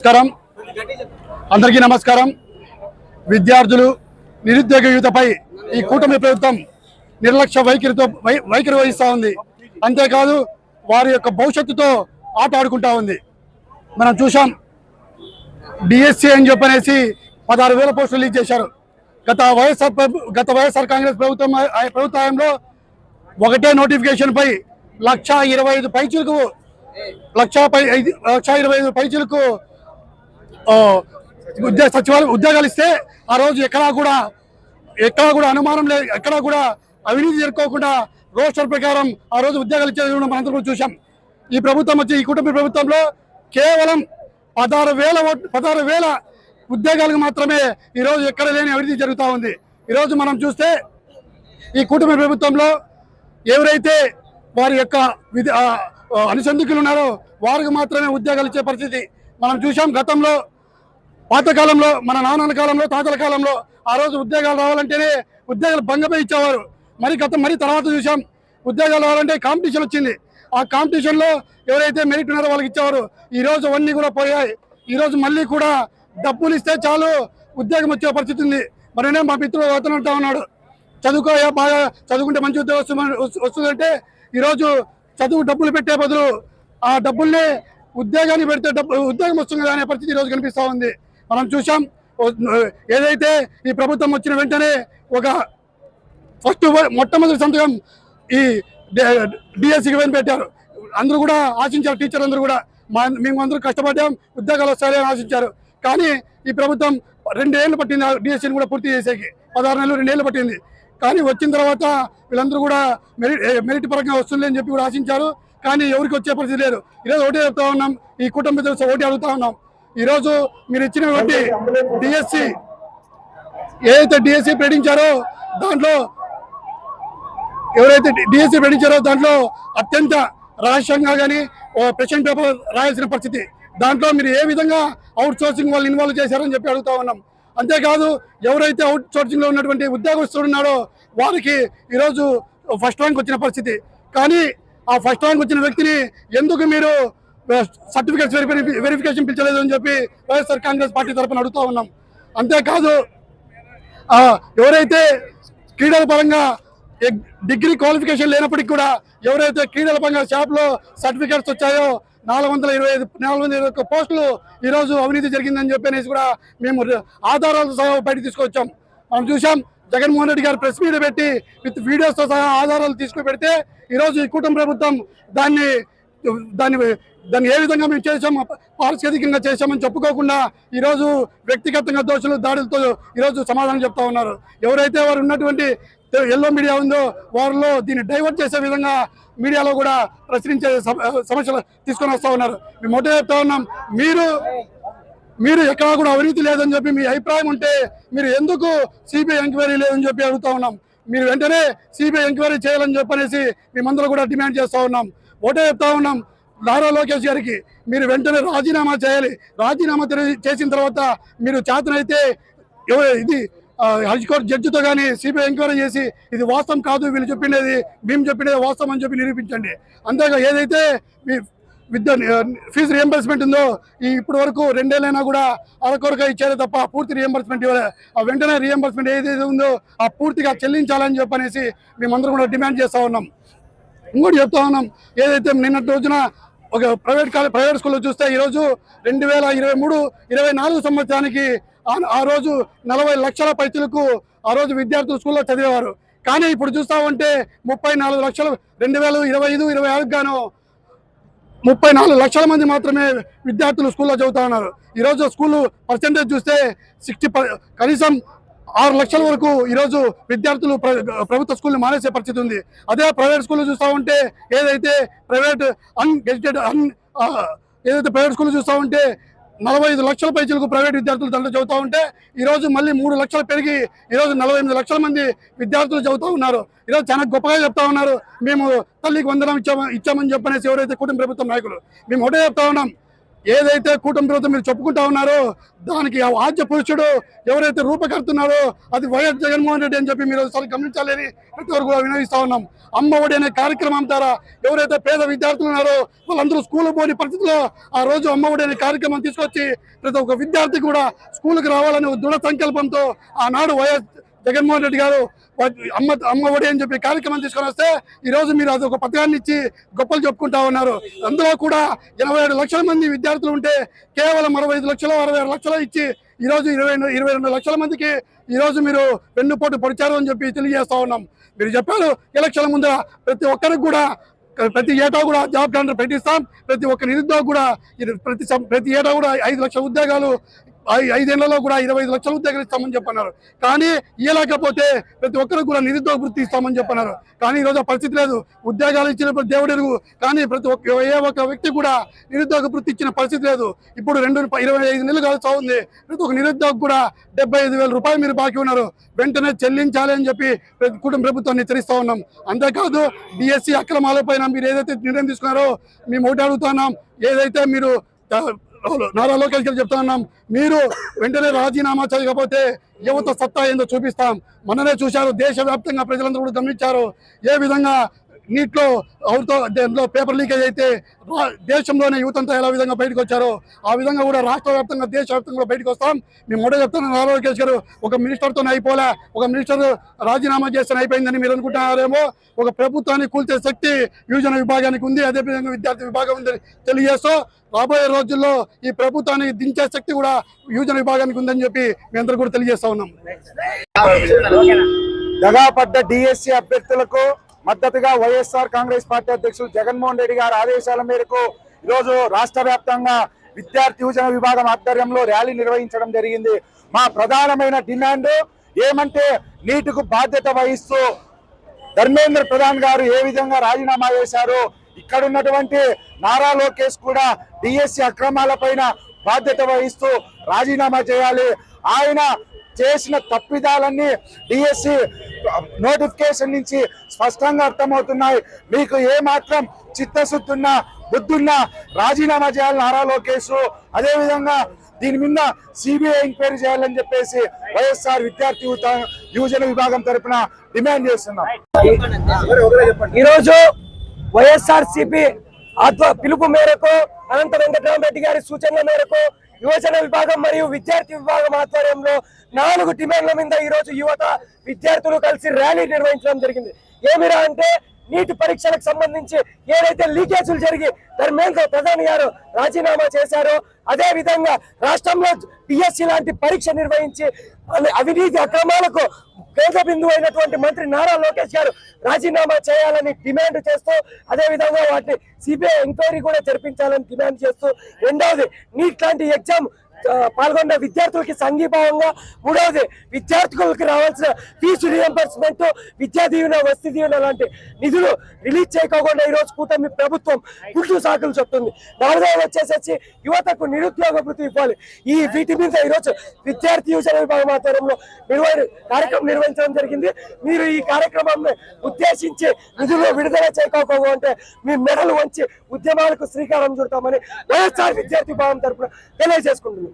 నమస్కారం అందరికీ నమస్కారం. విద్యార్థులు నిరుద్యోగ యువతపై ఈ కూటమి ప్రభుత్వం నిర్లక్ష్య వైఖరి వహిస్తూ ఉంది. అంతేకాదు వారి యొక్క భవిష్యత్తుతో ఆట ఆడుకుంటా ఉంది. మనం చూసాం డిఎస్సి అని చెప్పనేసి 16,000 పోస్టులు రిలీజ్ చేశారు. గత వైఎస్ఆర్ కాంగ్రెస్ ప్రభుత్వంలో ఒకటే నోటిఫికేషన్ పై 1,25,000 పైచులకు 1,25,000 పైచులకు సచివాలయ ఉద్యోగాలు ఇస్తే ఆ రోజు ఎక్కడా కూడా అనుమానం లేదు, ఎక్కడా కూడా అవినీతి జరుపుకోకుండా రోస్టర్ ప్రకారం ఆ రోజు ఉద్యోగాలు ఇచ్చేది మనందరం కూడా చూసాం. ఈ ప్రభుత్వం వచ్చి ఈ కుటుంబ ప్రభుత్వంలో కేవలం 16,000 ఉద్యోగాలకు మాత్రమే ఈరోజు ఎక్కడ లేని అవినీతి జరుగుతూ ఉంది. ఈరోజు మనం చూస్తే ఈ కుటుంబ ప్రభుత్వంలో ఎవరైతే వారి యొక్క అనుసంధికులు ఉన్నారో వారికి మాత్రమే ఉద్యోగాలు ఇచ్చే పరిస్థితి మనం చూసాం. గతంలో పాతకాలంలో మన నాన్నల కాలంలో తాతల కాలంలో ఆ రోజు ఉద్యోగాలు రావాలంటేనే ఉద్యోగాలు భంగపై ఇచ్చేవారు. మరి తర్వాత చూసాం ఉద్యోగాలు రావాలంటే కాంపిటీషన్ వచ్చింది. ఆ కాంపిటీషన్లో ఎవరైతే మెరిట్ ఉన్నారో వాళ్ళకి ఇచ్చేవారు. ఈరోజు అవన్నీ కూడా పోయాయి. ఈరోజు మళ్ళీ కూడా డబ్బులు ఇస్తే చాలు ఉద్యోగం వచ్చే పరిస్థితి ఉంది. మరనే మా మిత్రుడు అతను అంటా ఉన్నాడు, బాగా చదువుకుంటే మంచి ఉద్యోగం వస్తుందంటే ఈరోజు చదువు డబ్బులు పెట్టే బదులు ఆ డబ్బుల్ని ఉద్యోగాన్ని పెడితే ఉద్యోగం వస్తుంది కదా అనే పరిస్థితి ఈరోజు కనిపిస్తూ ఉంది. మనం చూసాం ఏదైతే ఈ ప్రభుత్వం వచ్చిన వెంటనే మొట్టమొదటి సంతకం ఈ డిఎస్సికి పెట్టారు. అందరూ కూడా ఆశించారు, టీచర్ అందరూ కూడా మేము అందరూ కష్టపడ్డాం, ఉద్యోగాలు వస్తాయని ఆశించారు. కానీ ఈ ప్రభుత్వం 2 ఏళ్ళు పట్టింది డిఎస్సిని కూడా పూర్తి చేసేకి. 16 నెలలు 2 ఏళ్ళు పట్టింది. కానీ వచ్చిన తర్వాత వీళ్ళందరూ కూడా మెరిట్ పరంగా వస్తుంది అని చెప్పి కూడా ఆశించారు. కానీ ఎవరికి వచ్చే పరిస్థితి లేదు. ఈరోజు ఒకటే చెప్తా ఉన్నాం, ఈ కుటుంబ ఒకటి అడుగుతా ఉన్నాం. ఈరోజు మీరు ఇచ్చినటువంటి డిఎస్సి ఏదైతే డిఎస్సి ప్రకటించారో దాంట్లో దాంట్లో అత్యంత రహస్యంగా కానీ క్వశ్చన్ పేపర్ రాయాల్సిన పరిస్థితి. దాంట్లో మీరు ఏ విధంగా అవుట్ సోర్సింగ్ వాళ్ళు ఇన్వాల్వ్ చేశారని చెప్పి అడుగుతా ఉన్నాం. అంతేకాదు ఎవరైతే అవుట్ సోర్సింగ్లో ఉన్నటువంటి ఉద్యోగస్తులు ఉన్నారో వారికి ఈరోజు ఫస్ట్ ర్యాంక్ వచ్చిన పరిస్థితి. కానీ ఆ ఫస్ట్ ర్యాంక్ వచ్చిన వ్యక్తిని ఎందుకు మీరు సర్టిఫికేట్స్ వెరిఫికేషన్ పిలిచలేదు అని చెప్పి వైఎస్ఆర్ కాంగ్రెస్ పార్టీ తరఫున అడుగుతూ ఉన్నాం. అంతేకాదు ఎవరైతే క్రీడల పరంగా డిగ్రీ క్వాలిఫికేషన్ లేనప్పటికీ కూడా ఎవరైతే క్రీడల పరంగా షాప్లో సర్టిఫికేట్స్ వచ్చాయో 425 పోస్టులు ఈరోజు అవినీతి జరిగిందని చెప్పి కూడా మేము ఆధారాలతో సహా బయటకు తీసుకొచ్చాం. మనం చూసాం జగన్మోహన్ రెడ్డి గారు ప్రెస్ మీట్ పెట్టి విత్ వీడియోస్తో సహా ఆధారాలు తీసుకుని పెడితే ఈరోజు ఈ కుటుంబ ప్రభుత్వం దాన్ని ఏ విధంగా మేము చేసాము, పారిశ్రామికంగా చేశామని చెప్పుకోకుండా ఈరోజు వ్యక్తిగతంగా దోషులు దాడులతో ఈరోజు సమాధానం చెప్తా ఉన్నారు. ఎవరైతే వారు ఉన్నటువంటి ఎల్లో మీడియా ఉందో వారిలో దీన్ని డైవర్ట్ చేసే విధంగా మీడియాలో కూడా ప్రశ్నించే సమస్యలు తీసుకొని వస్తూ ఉన్నారు. మేము మొదట చెప్తా ఉన్నాం, మీరు ఎక్కడా కూడా అవినీతి లేదని చెప్పి మీ అభిప్రాయం ఉంటే మీరు ఎందుకు సిబిఐ ఎంక్వైరీ లేదని చెప్పి అడుగుతా ఉన్నాం. మీరు వెంటనే సిబిఐ ఎంక్వైరీ చేయాలని చెప్పనేసి మేమందరూ కూడా డిమాండ్ చేస్తూ ఉన్నాం. ఒకటే చెప్తా ఉన్నాం, నారా లోకేష్ గారికి మీరు వెంటనే రాజీనామా చేయాలి. రాజీనామా చేసిన తర్వాత మీరు చేతనైతే ఇది హైకోర్టు జడ్జితో కానీ సిబిఐ ఎంక్వైరీ చేసి ఇది వాస్తవం కాదు, వీళ్ళు చెప్పిండేది మేము చెప్పిండేది వాస్తవం అని చెప్పి నిరూపించండి. అంతేగా ఏదైతే ఫీజు రియంబర్స్మెంట్ ఉందో ఇప్పటి వరకు 2 ఏళ్ళైనా కూడా అరకొరగా ఇచ్చారే తప్ప పూర్తి రియంబర్స్మెంట్ ఇవ్వలే. వెంటనే రియంబర్స్మెంట్ ఏదైతే ఉందో ఆ పూర్తిగా చెల్లించాలని చెప్పనేసి మేమందరం కూడా డిమాండ్ చేస్తూ ఉన్నాం. ఇంకోటి చెప్తా ఉన్నాం, ఏదైతే నిన్నటి రోజున ఒక ప్రైవేట్ స్కూల్లో చూస్తే ఈరోజు 2023-24 సంవత్సరానికి ఆ రోజు 40 లక్షల పైసలకు ఆ రోజు విద్యార్థులు స్కూల్లో చదివేవారు. కానీ ఇప్పుడు చూస్తా ఉంటే 34 లక్షలు 2025-26 గాను 34 లక్షల మంది మాత్రమే విద్యార్థులు స్కూల్లో చదువుతా ఉన్నారు. ఈరోజు స్కూల్ పర్సెంటేజ్ చూస్తే 60 కనీసం 6 లక్షల వరకు ఈరోజు విద్యార్థులు ప్రభుత్వ స్కూల్ని మానేసే పరిస్థితి ఉంది. అదే ప్రైవేట్ స్కూల్ చూస్తూ ఉంటే ఏదైతే ప్రైవేట్ స్కూల్ చూస్తూ ఉంటే 45 లక్షల పైచలకు ప్రైవేట్ విద్యార్థులు దాంట్లో చదువుతూ ఉంటే ఈరోజు మళ్ళీ 3 లక్షలు పెరిగి ఈరోజు 48 లక్షల మంది విద్యార్థులు చదువుతూ ఉన్నారు. ఈరోజు చాలా గొప్పగా చెప్తా ఉన్నారు, మేము తల్లికి వందనం ఇచ్చామని చెప్పనేసి ఎవరైతే కుటుంబ ప్రభుత్వం నాయకులు. మేము ఒకటే చెప్తా ఉన్నాం, ఏదైతే కూటమి ప్రభుత్వం మీరు చెప్పుకుంటా ఉన్నారో దానికి ఆద్య పురుషుడు ఎవరైతే రూపకర్తున్నారో అది వైఎస్ జగన్మోహన్ రెడ్డి అని చెప్పి మీరు ఒకసారి గమనించాలని ప్రతి ఒక్కరు కూడా వినవిస్తా ఉన్నాం. అమ్మ ఒడి అనే కార్యక్రమం ద్వారా ఎవరైతే పేద విద్యార్థులు ఉన్నారో వాళ్ళందరూ స్కూల్ పోని పరిస్థితిలో ఆ రోజు అమ్మ ఒడి అనే కార్యక్రమం తీసుకొచ్చి ప్రతి ఒక్క విద్యార్థి కూడా స్కూల్కి రావాలని దృఢ సంకల్పంతో ఆనాడు వైఎస్ జగన్మోహన్ రెడ్డి గారు అమ్మ ఒడి అని చెప్పి కార్యక్రమం తీసుకొని వస్తే ఈ రోజు మీరు అది ఒక పథకాన్ని ఇచ్చి గొప్పలు చెప్పుకుంటా ఉన్నారు. అందులో కూడా 27 లక్షల మంది విద్యార్థులు ఉంటే కేవలం 65 లక్షలు 66 లక్షలు ఇచ్చి ఈ రోజు 22 లక్షల మందికి ఈ రోజు మీరు వెన్నుపోటు పొడిచారు అని చెప్పి తెలియజేస్తా ఉన్నాం. మీరు చెప్పారు ఎలక్షన్ల ముందర ప్రతి ఒక్కరికి కూడా ప్రతి ఏటా కూడా జాబ్ క్యాలెండర్ పెట్టిస్తాం, ప్రతి ఒక్క నిరుద్యోగ కూడా ప్రతి ఏటా కూడా 5 లక్షల ఉద్యోగాలు 5 ఏళ్లలో కూడా 25 లక్షల ఉద్యోగాలు ఇస్తామని చెప్పన్నారు. కానీ ఇవ్వలేకపోతే ప్రతి ఒక్కరికి కూడా నిరుద్యోగ వృత్తి ఇస్తామని చెప్పన్నారు. కానీ ఈరోజు ఆ పరిస్థితి లేదు. ఉద్యోగాలు ఇచ్చినప్పుడు దేవుడు ఎరుగు, కానీ ఏ ఒక్క వ్యక్తి కూడా నిరుద్యోగ వృత్తి ఇచ్చిన పరిస్థితి లేదు. ఇప్పుడు 25 నెలలు కాల్సా ఉంది. ప్రతి ఒక్క నిరుద్యోగ కూడా 75,000 రూపాయలు మీరు బాకీ ఉన్నారు, వెంటనే చెల్లించాలి అని చెప్పి కుటుంబ ప్రభుత్వాన్ని హెచ్చరిస్తా ఉన్నాం. అంతేకాదు డిఎస్సి అక్రమాలపైన మీరు ఏదైతే నిర్ణయం తీసుకున్నారో మేము ఒకటి అడుగుతున్నాం. ఏదైతే మీరు నారా లోకేష్ గారు చెప్తా ఉన్నాం, మీరు వెంటనే రాజీనామా చేయకపోతే యువత సత్తా ఏందో చూపిస్తాం. మననే చూశారు, దేశవ్యాప్తంగా ప్రజలందరూ కూడా గమనించారు ఏ విధంగా నీట్లో దాంట్లో పేపర్ లీకేజ్ అయితే దేశంలోనే యువతంతా ఎలా విధంగా బయటకు వచ్చారో ఆ విధంగా కూడా రాష్ట్ర వ్యాప్తంగా దేశవ్యాప్తంగా బయటకు వస్తాం. మేము మొదట చెప్తాను, నారా లోకేష్ గారు ఒక మినిస్టర్తోనే అయిపోలే, ఒక మినిస్టర్ రాజీనామా చేస్తే అయిపోయిందని మీరు అనుకుంటున్నారేమో. ఒక ప్రభుత్వాన్ని కూల్చే శక్తి యువజన విభాగానికి ఉంది, అదేవిధంగా విద్యార్థి విభాగం ఉందని తెలియజేస్తూ రాబోయే రోజుల్లో ఈ ప్రభుత్వాన్ని దించే శక్తి కూడా యువజన విభాగానికి ఉందని చెప్పి మీ అందరూ కూడా తెలియజేస్తా ఉన్నాం. దగాపడ్డ డిఎస్సి అభ్యర్థులకు మద్దతుగా వైఎస్ఆర్ కాంగ్రెస్ పార్టీ అధ్యక్షులు జగన్మోహన్ రెడ్డి గారి ఆదేశాల మేరకు ఈరోజు రాష్ట్ర వ్యాప్తంగా విద్యార్థి యువజన విభాగం ఆధ్వర్యంలో ర్యాలీ నిర్వహించడం జరిగింది. మా ప్రధానమైన డిమాండ్ ఏమంటే నీటికి బాధ్యత వహిస్తూ ధర్మేంద్ర ప్రధాన్ గారు ఏ విధంగా రాజీనామా చేశారో ఇక్కడ ఉన్నటువంటి నారా లోకేష్ కూడా డిఎస్సి అక్రమాల పైన బాధ్యత వహిస్తూ రాజీనామా చేయాలి. ఆయన చేసిన తప్పిదాలన్నీ డిఎస్సి నోటిఫికేషన్ నుంచి స్పష్టంగా అర్థమవుతున్నాయి. మీకు ఏ మాత్రం చిత్తశుద్ధి ఉన్నా బుద్ధున్నా రాజీనామా చేయాలి నారా లోకేష్. అదేవిధంగా దీని మీద సిబిఐ ఎంక్వైరీ చేయాలని చెప్పేసి వైఎస్ఆర్ విద్యార్థి యువజన విభాగం తరఫున డిమాండ్ చేస్తున్నాం. ఈరోజు వైఎస్ఆర్సీపీ పిలుపు మేరకు అనంత వెంకటరామరెడ్డి గారి సూచనల మేరకు యువజన విభాగం మరియు విద్యార్థి విభాగం ఆధ్వర్యంలో 4 డిమాండ్ల మీద ఈ రోజు యువత విద్యార్థులు కలిసి ర్యాలీ నిర్వహించడం జరిగింది. ఏమిరా అంటే నీటి పరీక్షలకు సంబంధించి ఏదైతే లీకేజీలు జరిగి ధర్మేంద్ర ప్రధాన్ గారు రాజీనామా చేశారో అదే విధంగా రాష్ట్రంలో డిఎస్సి లాంటి పరీక్ష నిర్వహించి అవినీతి అక్రమాలకు కేంద్ర బిందువు అయినటువంటి మంత్రి నారా లోకేష్ గారు రాజీనామా చేయాలని డిమాండ్ చేస్తూ అదే విధంగా వాటిని సిబిఐ ఎంక్వైరీ కూడా జరిపించాలని డిమాండ్ చేస్తూ రెండవది నీట్ లాంటి ఎగ్జామ్ పాల్గొన్న విద్యార్థులకి సంఘీభావంగా మూడవది విద్యార్థులకు రావాల్సిన ఫీజు రియంబర్స్మెంట్ విద్యా దీవెన వసతి దీవెన లాంటి నిధులు రిలీజ్ చేయకోకుండా ఈ రోజు కూటమి ప్రభుత్వం గుడ్డు సాకులు చెప్తుంది. నాలుగవది వచ్చేసి యువతకు నిరుద్యోగ వృత్తి ఇవ్వాలి. ఈ వీటి మీద ఈరోజు విద్యార్థి యువజన విభాగం ఆధ్వర్యంలో కార్యక్రమం నిర్వహించడం జరిగింది. మీరు ఈ కార్యక్రమాన్ని ఉద్దేశించి నిధులు విడుదల చేయకపోతే మీ మెడలు వంచి ఉద్యమాలకు శ్రీకారం చుడతామని వైఎస్ఆర్ విద్యార్థి విభాగం తరఫున తెలియజేసుకుంటున్నాం.